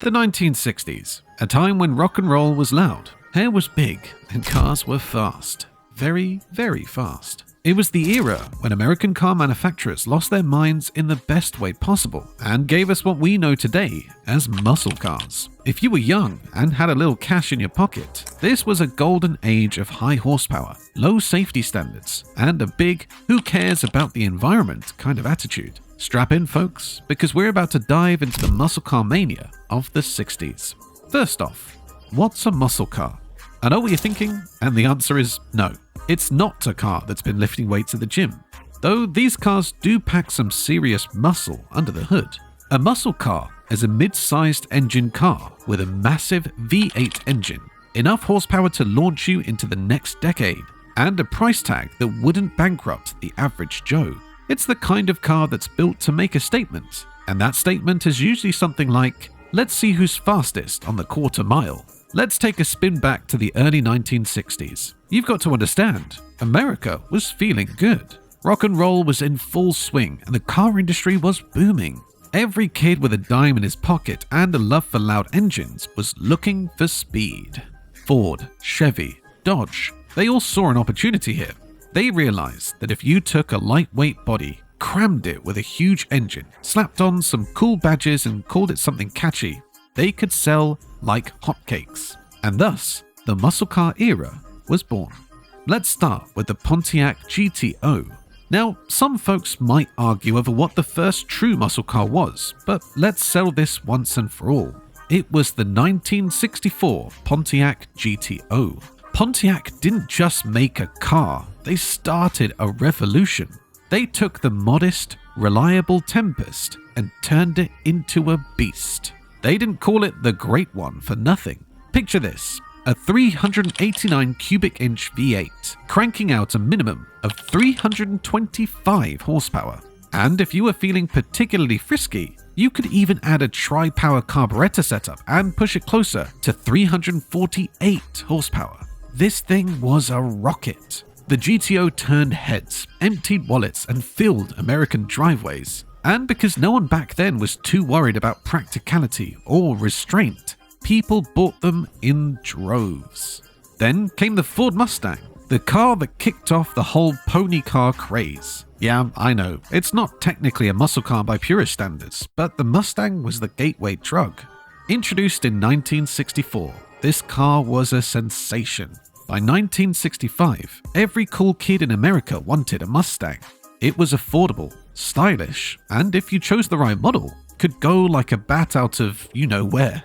The 1960s, a time when rock and roll was loud, hair was big, and cars were fast. Very, very fast. It was the era when American car manufacturers lost their minds in the best way possible and gave us what we know today as muscle cars. If you were young and had a little cash in your pocket, this was a golden age of high horsepower, low safety standards, and a big who cares about the environment kind of attitude. Strap in, folks, because we're about to dive into the muscle car mania of the 60s. First off, what's a muscle car? I know what you're thinking, and the answer is no. It's not a car that's been lifting weights at the gym, though these cars do pack some serious muscle under the hood. A muscle car is a mid-sized engine car with a massive V8 engine, enough horsepower to launch you into the next decade, and a price tag that wouldn't bankrupt the average Joe. It's the kind of car that's built to make a statement, and that statement is usually something like, let's see who's fastest on the quarter mile. Let's take a spin back to the early 1960s. You've got to understand, America was feeling good. Rock and roll was in full swing and the car industry was booming. Every kid with a dime in his pocket and a love for loud engines was looking for speed. Ford, Chevy, Dodge, they all saw an opportunity here. They realized that if you took a lightweight body, crammed it with a huge engine, slapped on some cool badges and called it something catchy, they could sell like hotcakes. And thus, the muscle car era was born. Let's start with the Pontiac GTO. Now, some folks might argue over what the first true muscle car was, but let's settle this once and for all. It was the 1964 Pontiac GTO. Pontiac didn't just make a car, they started a revolution. They took the modest, reliable Tempest and turned it into a beast. They didn't call it the Great One for nothing. Picture this, a 389 cubic inch V8, cranking out a minimum of 325 horsepower. And if you were feeling particularly frisky, you could even add a tri-power carburetor setup and push it closer to 348 horsepower. This thing was a rocket. The GTO turned heads, emptied wallets, and filled American driveways. And because no one back then was too worried about practicality or restraint, people bought them in droves. Then came the Ford Mustang, the car that kicked off the whole pony car craze. Yeah, I know, it's not technically a muscle car by purist standards, but the Mustang was the gateway drug. Introduced in 1964, this car was a sensation. By 1965, every cool kid in America wanted a Mustang. It was affordable, stylish, and if you chose the right model, could go like a bat out of you-know-where.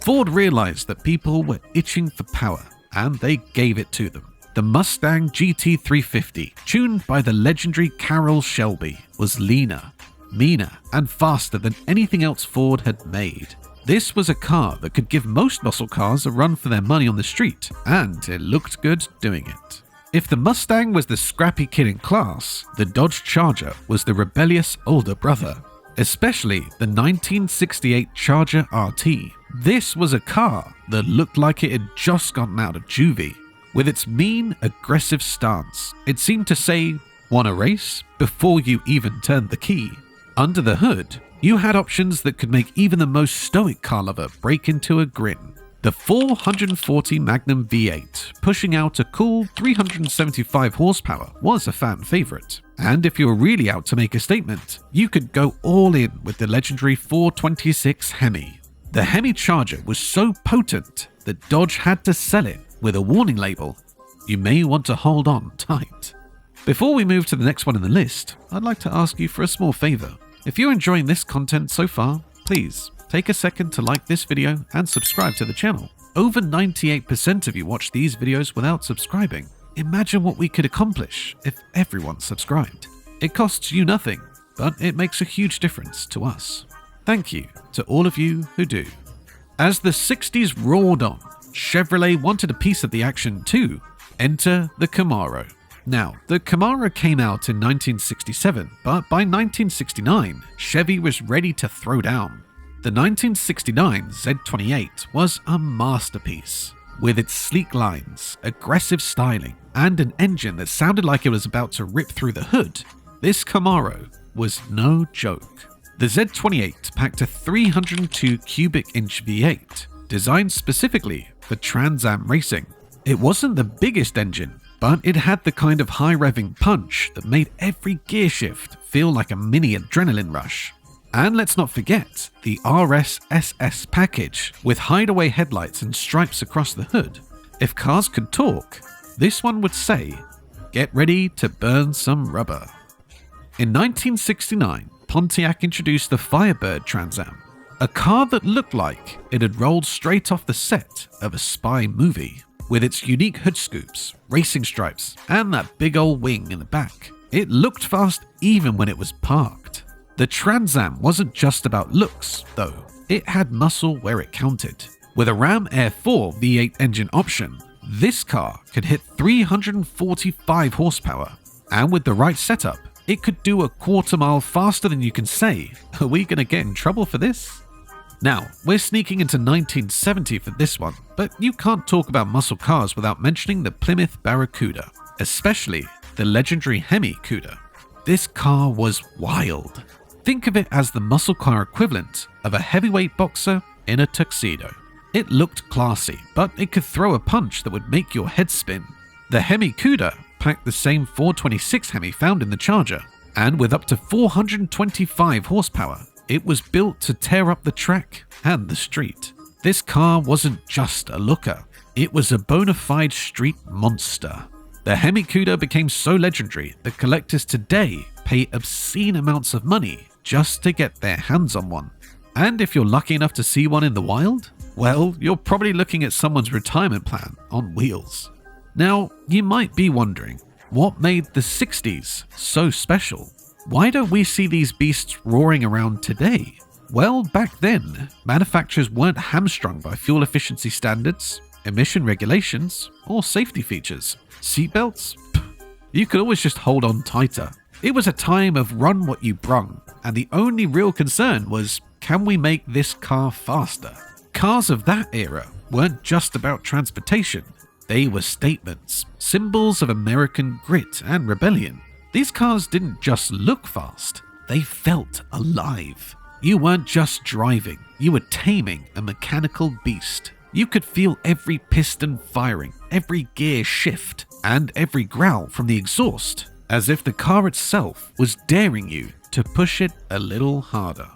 Ford realized that people were itching for power, and they gave it to them. The Mustang GT350, tuned by the legendary Carroll Shelby, was leaner, meaner, and faster than anything else Ford had made. This was a car that could give most muscle cars a run for their money on the street, and it looked good doing it. If the Mustang was the scrappy kid in class, the Dodge Charger was the rebellious older brother, especially the 1968 Charger RT. This was a car that looked like it had just gotten out of juvie. With its mean, aggressive stance, it seemed to say, "Want a race?" before you even turned the key. Under the hood, you had options that could make even the most stoic car lover break into a grin. The 440 Magnum V8, pushing out a cool 375 horsepower, was a fan favorite. And if you were really out to make a statement, you could go all in with the legendary 426 Hemi. The Hemi Charger was so potent that Dodge had to sell it with a warning label. You may want to hold on tight. Before we move to the next one in the list, I'd like to ask you for a small favor. If you're enjoying this content so far, please take a second to like this video and subscribe to the channel. Over 98% of you watch these videos without subscribing. Imagine what we could accomplish if everyone subscribed. It costs you nothing, but it makes a huge difference to us. Thank you to all of you who do. As the 60s roared on, Chevrolet wanted a piece of the action too. Enter the Camaro. Now, the Camaro came out in 1967, but by 1969, Chevy was ready to throw down. The 1969 Z28 was a masterpiece. With its sleek lines, aggressive styling, and an engine that sounded like it was about to rip through the hood, this Camaro was no joke. The Z28 packed a 302 cubic inch V8, designed specifically for Trans Am racing. It wasn't the biggest engine, but it had the kind of high revving punch that made every gear shift feel like a mini adrenaline rush. And let's not forget the RS-SS package with hideaway headlights and stripes across the hood. If cars could talk, this one would say, "Get ready to burn some rubber." In 1969, Pontiac introduced the Firebird Trans Am, a car that looked like it had rolled straight off the set of a spy movie. With its unique hood scoops, racing stripes, and that big old wing in the back, it looked fast even when it was parked. The Trans Am wasn't just about looks, though. It had muscle where it counted. With a Ram Air 4 V8 engine option, this car could hit 345 horsepower, and with the right setup, it could do a quarter mile faster than you can say. Are we going to get in trouble for this? Now, we're sneaking into 1970 for this one, but you can't talk about muscle cars without mentioning the Plymouth Barracuda, especially the legendary Hemi Cuda. This car was wild. Think of it as the muscle car equivalent of a heavyweight boxer in a tuxedo. It looked classy, but it could throw a punch that would make your head spin. The Hemi Cuda packed the same 426 Hemi found in the Charger, and with up to 425 horsepower, it was built to tear up the track and the street. This car wasn't just a looker, it was a bona fide street monster. The Hemi Cuda became so legendary that collectors today pay obscene amounts of money just to get their hands on one. And if you're lucky enough to see one in the wild, well, you're probably looking at someone's retirement plan on wheels. Now, you might be wondering, what made the 60s so special? Why don't we see these beasts roaring around today? Well, back then, manufacturers weren't hamstrung by fuel efficiency standards, emission regulations, or safety features. Seatbelts? You could always just hold on tighter. It was a time of run what you brung, and the only real concern was, can we make this car faster? Cars of that era weren't just about transportation. They were statements, symbols of American grit and rebellion. These cars didn't just look fast, they felt alive. You weren't just driving, you were taming a mechanical beast. You could feel every piston firing, every gear shift, and every growl from the exhaust, as if the car itself was daring you to push it a little harder.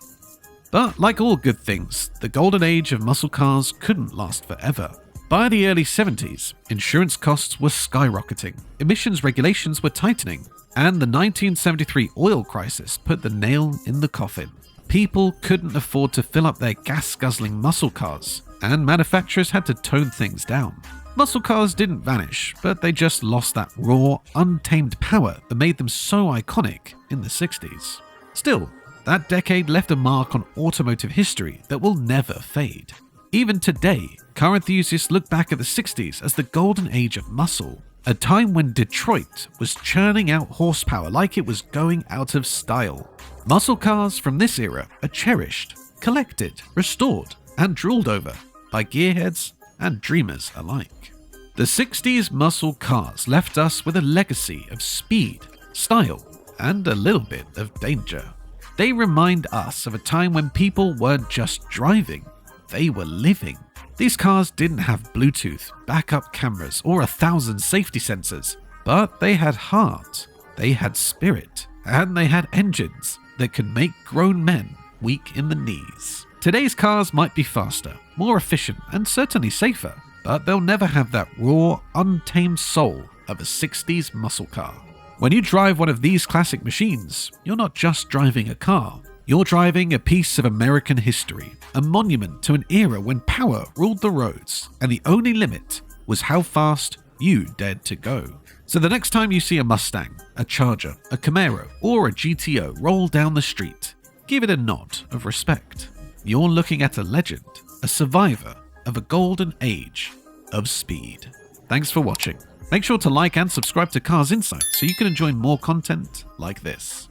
But like all good things, the golden age of muscle cars couldn't last forever. By the early 70s, insurance costs were skyrocketing, emissions regulations were tightening, and the 1973 oil crisis put the nail in the coffin. People couldn't afford to fill up their gas-guzzling muscle cars, and manufacturers had to tone things down. Muscle cars didn't vanish, but they just lost that raw, untamed power that made them so iconic in the 60s. Still, that decade left a mark on automotive history that will never fade. Even today, car enthusiasts look back at the 60s as the golden age of muscle, a time when Detroit was churning out horsepower like it was going out of style. Muscle cars from this era are cherished, collected, restored, and drooled over by gearheads and dreamers alike. The 60s muscle cars left us with a legacy of speed, style, and a little bit of danger. They remind us of a time when people weren't just driving, they were living. These cars didn't have Bluetooth, backup cameras, or 1,000 safety sensors, but they had heart, they had spirit, and they had engines that could make grown men weak in the knees. Today's cars might be faster, more efficient, and certainly safer, but they'll never have that raw, untamed soul of a 60s muscle car. When you drive one of these classic machines, you're not just driving a car. You're driving a piece of American history, a monument to an era when power ruled the roads, and the only limit was how fast you dared to go. So the next time you see a Mustang, a Charger, a Camaro, or a GTO roll down the street, give it a nod of respect. You're looking at a legend, a survivor of a golden age of speed. Thanks for watching. Make sure to like and subscribe to Cars Insight so you can enjoy more content like this.